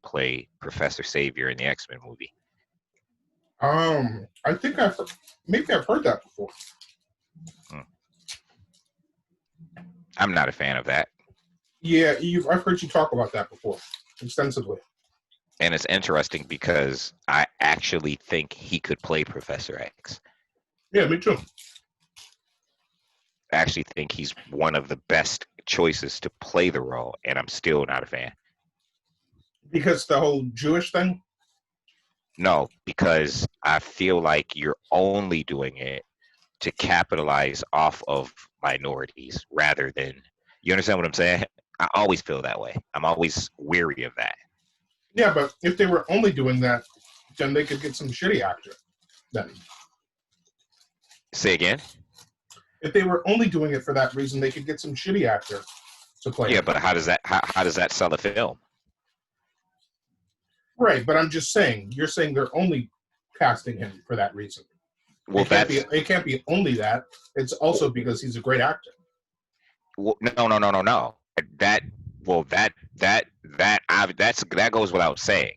play Professor Xavier in the X-Men movie. I think maybe I've heard that before. I'm not a fan of that. Yeah, I've heard you talk about that before extensively. And it's interesting because I actually think he could play Professor X. Yeah, me too. I actually think he's one of the best choices to play the role, and I'm still not a fan. Because the whole Jewish thing? No, because I feel like you're only doing it to capitalize off of minorities rather than, you understand what I'm saying? I always feel that way. I'm always weary of that. Yeah, but if they were only doing that, then they could get some shitty actor. Then. Say again? If they were only doing it for that reason, they could get some shitty actor to play. Yeah, it. but how does that sell a film? Right, but I'm just saying, you're saying they're only casting him for that reason. Well, it can't be only that. It's also because he's a great actor. Well, no. That goes without saying.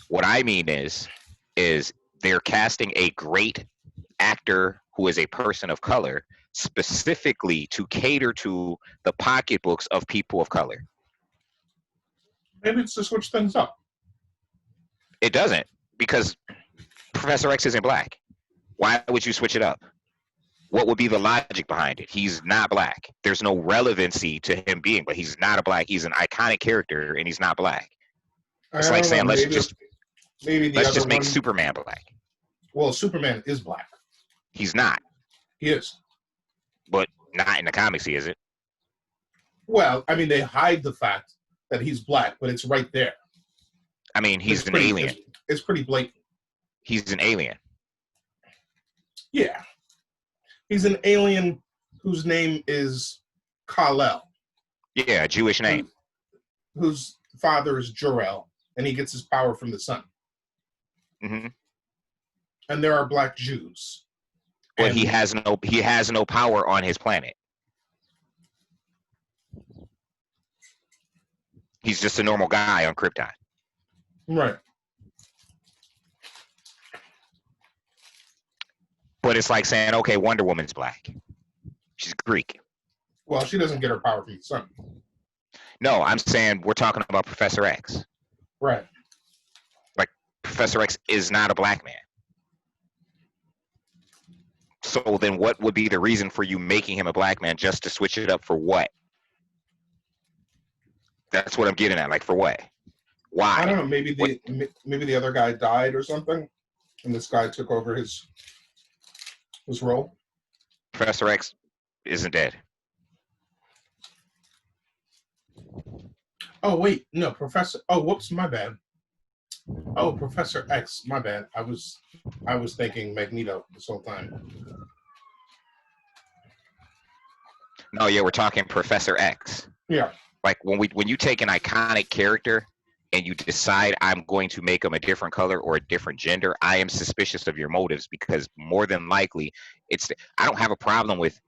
What I mean is they're casting a great actor who is a person of color specifically to cater to the pocketbooks of people of color. Maybe it's to switch things up. It doesn't, because Professor X isn't black. Why would you switch it up? What would be the logic behind it? He's not black. There's no relevancy to him being, but he's not a black. He's an iconic character, and he's not black. It's like saying, let's just make Superman black. Well, Superman is black. He's not. He is. But not in the comics, he isn't. Well, I mean, they hide the fact that he's black, but it's right there. I mean, he's an alien. It's pretty blatant. He's an alien. Yeah. He's an alien whose name is Kal-El. Yeah, a Jewish name. Whose father is Jor-El, and he gets his power from the sun. Mm-hmm. And there are black Jews. But he has no power on his planet. He's just a normal guy on Krypton. Right. But it's like saying, okay, Wonder Woman's black. She's Greek. Well, she doesn't get her power from the sun. No, I'm saying we're talking about Professor X. Right. Like, Professor X is not a black man. So then what would be the reason for you making him a black man, just to switch it up for what? That's what I'm getting at. Like, for what? Why? I don't know. Maybe the other guy died or something, and this guy took over his role. Professor X isn't dead. Oh wait, no, Professor. Oh, whoops, my bad. Oh, Professor X, my bad. I was thinking Magneto this whole time. No, yeah, we're talking Professor X. Yeah. Like when you take an iconic character and you decide I'm going to make them a different color or a different gender, I am suspicious of your motives, because more than likely I don't have a problem with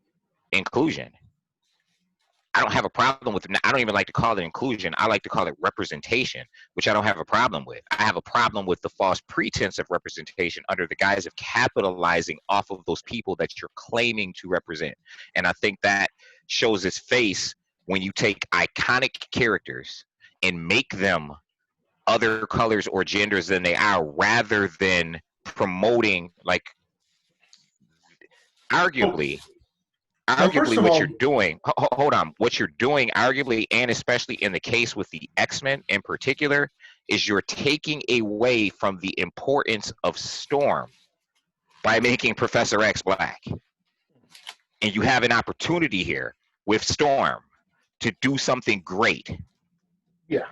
inclusion. I don't have a problem with, I don't even like to call it inclusion. I like to call it representation, which I don't have a problem with. I have a problem with the false pretense of representation under the guise of capitalizing off of those people that you're claiming to represent. And I think that shows its face when you take iconic characters and make them other colors or genders than they are, rather than promoting, like, arguably what you're doing, hold on, what you're doing arguably, and especially in the case with the X-Men in particular, is you're taking away from the importance of Storm by making Professor X black. And you have an opportunity here with Storm to do something great. Yeah.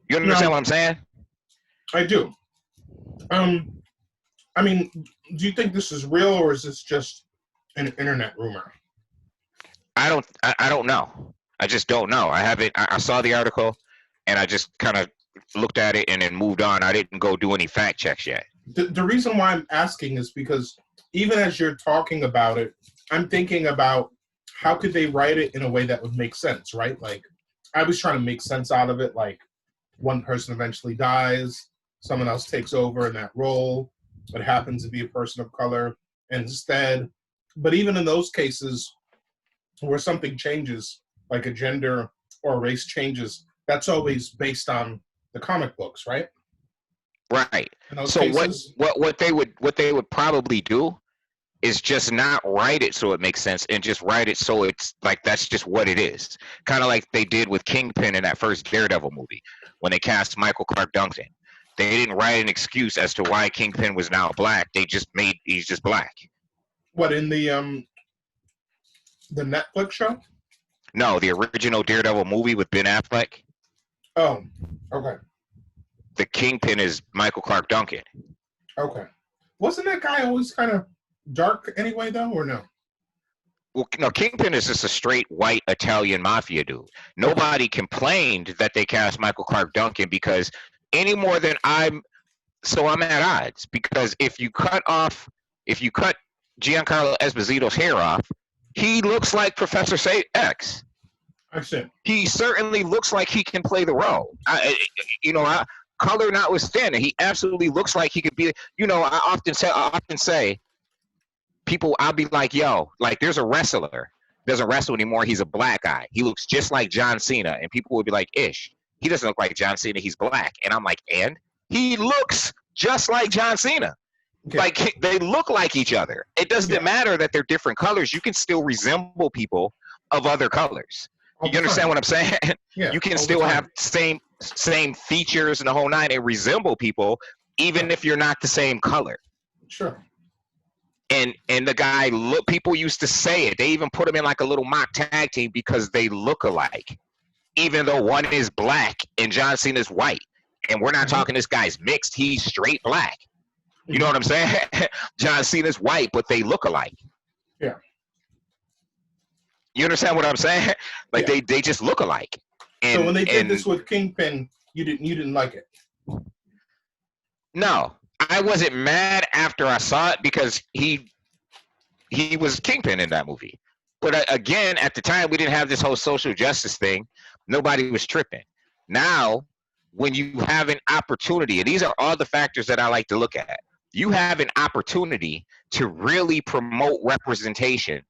You understand what I'm saying? I do. I mean, do you think this is real, or is this just an internet rumor? I don't know. I just don't know. I saw the article and I just kind of looked at it and then moved on. I didn't go do any fact checks yet. The reason why I'm asking is because even as you're talking about it, I'm thinking about how could they write it in a way that would make sense, right? Like, I was trying to make sense out of it. Like, one person eventually dies, someone else takes over in that role. It happens to be a person of color instead. But even in those cases where something changes, like a gender or a race changes, that's always based on the comic books, right? Right. In those So cases, what they would probably do is just not write it so it makes sense, and just write it so it's like that's just what it is. Kind of like they did with Kingpin in that first Daredevil movie when they cast Michael Clark Duncan. They didn't write an excuse as to why Kingpin was now black. They just made he's just black. what in the Netflix show? No, the original Daredevil movie with Ben Affleck, Oh, okay, the Kingpin is Michael Clark Duncan. okay. Wasn't that guy always kind of dark anyway, though, or no? Well, no, Kingpin is just a straight white Italian mafia dude. Nobody complained that they cast Michael Clark Duncan because any more than I'm at odds, because if you cut Giancarlo Esposito's hair off, he looks like Professor X. I see. He certainly looks like he can play the role. Color notwithstanding, he absolutely looks like he could be. I often say, people, I'll be like, yo, like there's a wrestler, doesn't wrestle anymore. He's a black guy. He looks just like John Cena, and people would be like, Ish, he doesn't look like John Cena. He's black, and I'm like, and he looks just like John Cena. Okay. Like they look like each other. It doesn't matter that they're different colors. You can still resemble people of other colors. You understand what I'm saying? Yeah, you can still have same features and the whole nine and resemble people, even if you're not the same color. Sure. And the guy people used to say it. They even put him in like a little mock tag team because they look alike, even though one is black and John Cena's white. And we're not talking this guy's mixed. He's straight black. You know what I'm saying? John Cena's white, but they look alike. Yeah. You understand what I'm saying? Like they just look alike. And, so when they did this with Kingpin, you didn't like it? No, I wasn't mad after I saw it because he was Kingpin in that movie. But again, at the time, we didn't have this whole social justice thing. Nobody was tripping. Now, when you have an opportunity, and these are all the factors that I like to look at, you have an opportunity to really promote representation.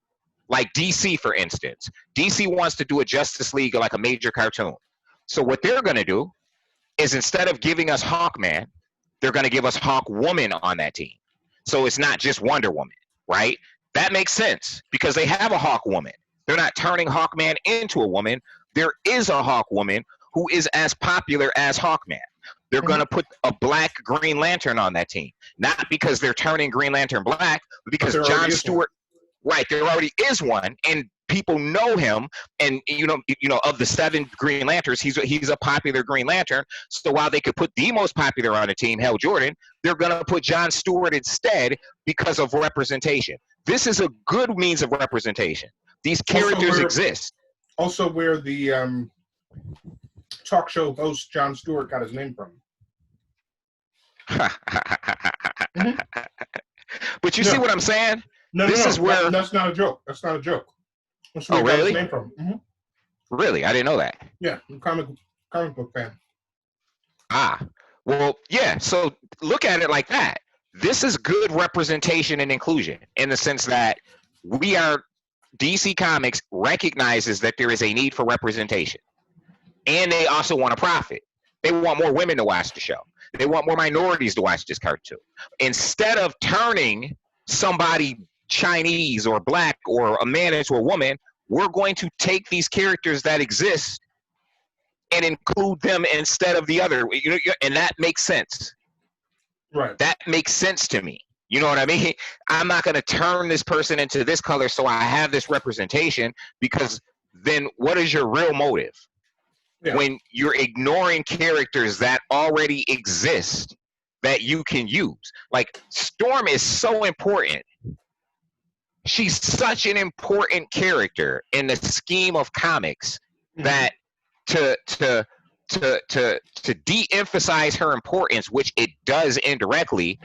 Like DC, for instance. DC wants to do a Justice League like a major cartoon. So what they're going to do is instead of giving us Hawkman, they're going to give us Hawkwoman on that team. So it's not just Wonder Woman, right? That makes sense because they have a Hawkwoman. They're not turning Hawkman into a woman. There is a Hawkwoman who is as popular as Hawkman. They're going to put a black Green Lantern on that team. Not because they're turning Green Lantern black, but because John Stewart, right, there already is one, and people know him. And, of the 7 Green Lanterns, he's a popular Green Lantern. So while they could put the most popular on the team, Hal Jordan, they're going to put John Stewart instead because of representation. This is a good means of representation. These characters exist. Also where the talk show host Jon Stewart got his name from. But you see what I'm saying? No, this is where that's not a joke. That's not a joke. That's where he got his name from. Really? I didn't know that. Yeah, I'm comic book fan. Well, yeah. So look at it like that. This is good representation and inclusion in the sense that DC Comics recognizes that there is a need for representation. And they also want to profit. They want more women to watch the show. They want more minorities to watch this cartoon. Instead of turning somebody Chinese or black or a man into a woman, we're going to take these characters that exist and include them instead of the other. And that makes sense. Right. That makes sense to me. You know what I mean? I'm not going to turn this person into this color so I have this representation, because then what is your real motive? Yeah. When you're ignoring characters that already exist that you can use. Like Storm is so important. She's such an important character in the scheme of comics that to de-emphasize her importance, which it does indirectly,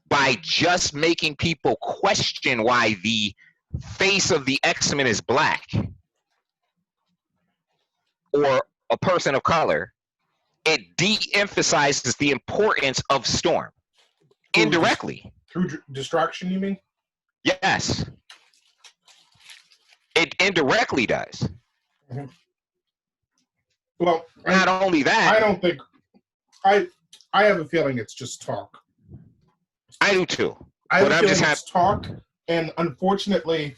by just making people question why the face of the X-Men is black, or a person of color, it de-emphasizes the importance of Storm indirectly. Through distraction, you mean? Yes, it indirectly does. Mm-hmm. Well, Not only that, I don't think I have a feeling it's just talk. I do too. I have a feeling it's talk, and unfortunately,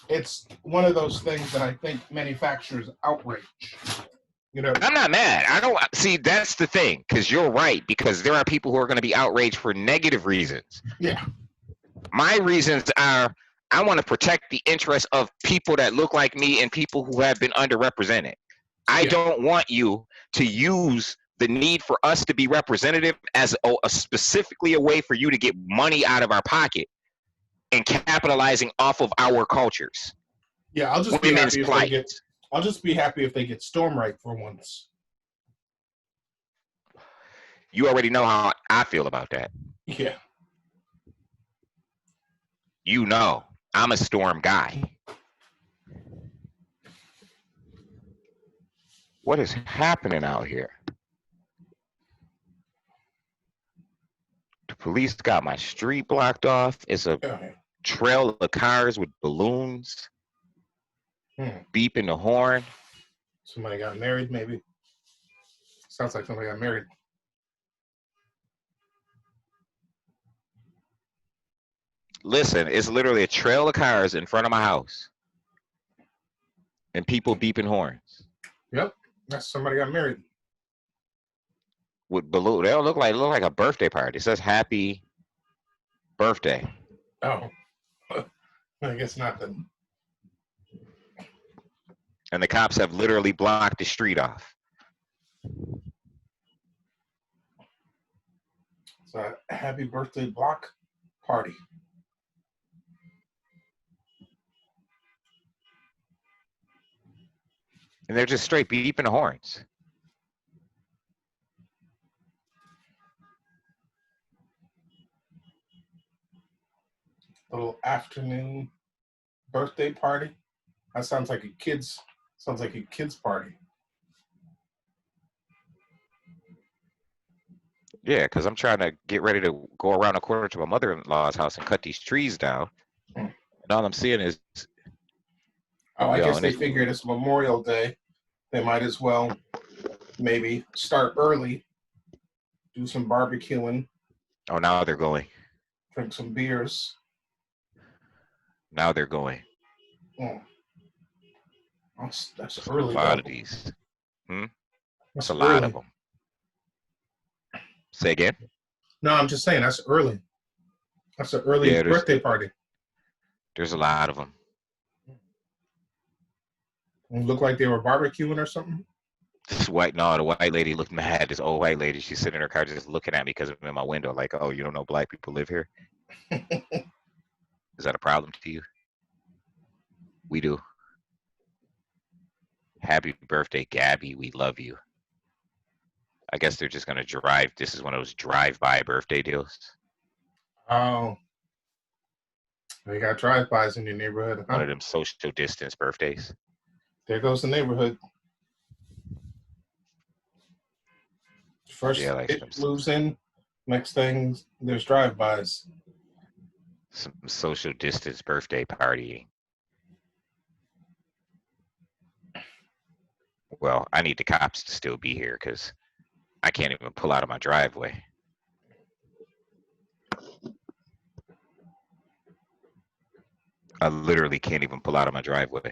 it's one of those things that I think manufacturers outrage. You know, I'm not mad. I don't see. That's the thing, because you're right. Because there are people who are going to be outraged for negative reasons. Yeah. My reasons are I want to protect the interests of people that look like me and people who have been underrepresented. I don't want you to use the need for us to be representative as a specifically a way for you to get money out of our pocket and capitalizing off of our cultures. Yeah, I'll just be happy if they get. I'll just be happy if they get Storm right for once. You already know how I feel about that. Yeah. You know, I'm a Storm guy. What is happening out here? The police got my street blocked off. It's a trail of cars with balloons, beeping the horn. Somebody got married, maybe. Sounds like somebody got married. Listen, it's literally a trail of cars in front of my house. And people beeping horns. Yep. That's somebody got married. With balloon. They look like a birthday party. It says happy birthday. Oh. I guess not then. And the cops have literally blocked the street off. It's a happy birthday block party. And they're just straight beeping the horns. Little afternoon birthday party. That sounds like a kid's party. Yeah, because I'm trying to get ready to go around the corner to my mother-in-law's house and cut these trees down. And all I'm seeing is... Oh, I guess they figured it's Memorial Day. They might as well maybe start early, do some barbecuing. Oh, now they're going. Drink some beers. Now they're going. Oh. That's early. A lot of these. That's a early. lot of them. Say again? No, I'm just saying that's early. That's an early birthday party. There's a lot of them. It looked like they were barbecuing or something. The white lady looked mad. This old white lady, she's sitting in her car just looking at me because I'm in my window like, oh, you don't know black people live here? Is that a problem to you? We do. Happy birthday, Gabby. We love you. I guess they're just going to drive. This is one of those drive-by birthday deals. Oh. They got drive-bys in your neighborhood. Huh? One of them social distance birthdays. There goes the neighborhood. First, it moves in. Next thing, there's drive-bys. Some social distance birthday party. Well, I need the cops to still be here because I can't even pull out of my driveway. I literally can't even pull out of my driveway.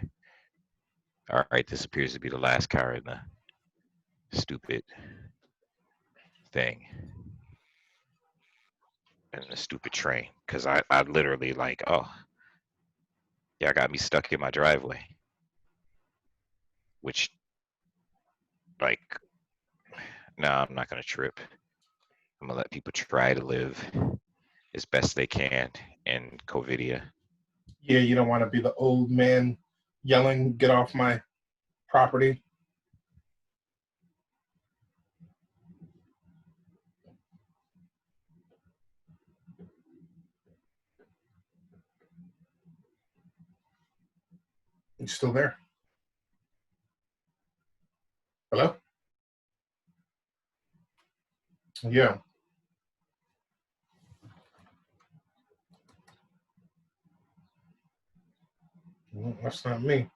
All right, this appears to be the last car in the stupid thing. And the stupid train. Because I literally like, oh, yeah, got me stuck in my driveway. Which, like, no, I'm not going to trip. I'm going to let people try to live as best they can in COVIDia. Yeah, you don't want to be the old man yelling, get off my property. You still there? Hello? Yeah. Well, that's not me.